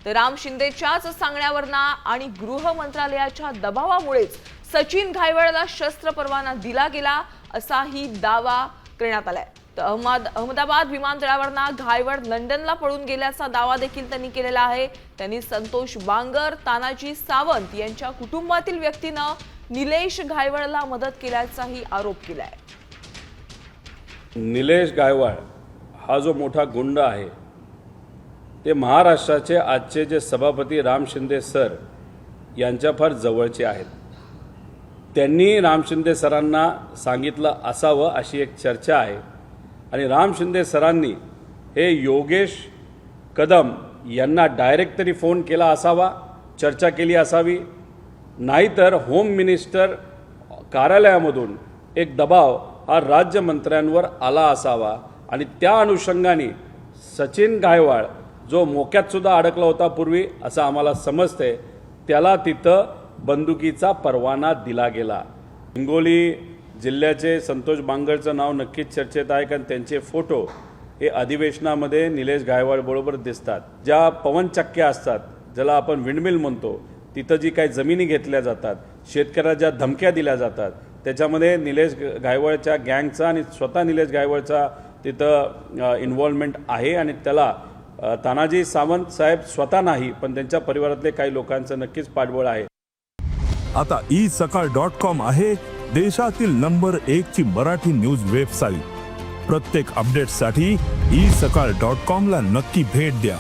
तर राम शिंदेच्याच सांगण्यावरना आणि गृह मंत्रालयाच्या दबावामुळेच सचिन घायवळला शस्त्र परवाना दिला गेला असाही दावा करण्यात आलाय। तर अहमदाबाद विमानतळावरना घायवळ लंडनला पळून गेल्याचा दावा देखील त्यांनी केलेला आहे। त्यांनी संतोष बांगर, तानाजी सावंत यांच्या कुटुंबातील व्यक्तीनं निलेश घायवळला मदत केल्याचाही आरोप केलाय। निलेश गायवाळ हा जो मोठा गुंड आहे ते महाराष्ट्राचे आजचे जे सभापती राम शिंदे सर यांच्या फार जवळचे आहेत। त्यांनी राम शिंदे सरांना सांगितलं असावं अशी एक चर्चा आहे आणि राम शिंदे सरांनी हे योगेश कदम यांना डायरेक्ट तरी फोन केला असावा, चर्चा केली असावी, नाहीतर होम मिनिस्टर कार्यालयामधून एक दबाव हा राज्यमंत्र्यांवर आला असावा आणि त्या अनुषंगाने सचिन गायवाळ जो मोक्यात सुद्धा अडकला होता पूर्वी असं आम्हाला समजते, त्याला तिथं बंदुकीचा परवाना दिला गेला। हिंगोली जिल्ह्याचे संतोष बांगरचं नाव नक्कीच चर्चेत आहे, कारण त्यांचे फोटो हे अधिवेशनामध्ये निलेश गायवाळ बरोबर दिसतात। ज्या पवनचक्क्या असतात, ज्याला आपण विंडमिल म्हणतो, तिथं जी काही जमिनी घेतल्या जातात, शेतकऱ्याला ज्या धमक्या दिल्या जातात, त्याच्यामध्ये निलेश गायवाळच्या गँगचा आणि स्वतः निलेश गायवाळचा तिथं इन्व्हॉल्वमेंट आहे आणि त्याला तानाजी सावंत साहेब स्वतः नाही पण त्यांच्या परिवारातले काही लोकांचं नक्कीच पाठबळ आहे। आता isakal.com आहे देशातील नंबर 1 ची मराठी न्यूज वेबसाईट। प्रत्येक अपडेटसाठी isakal.com ला नक्की भेट द्या।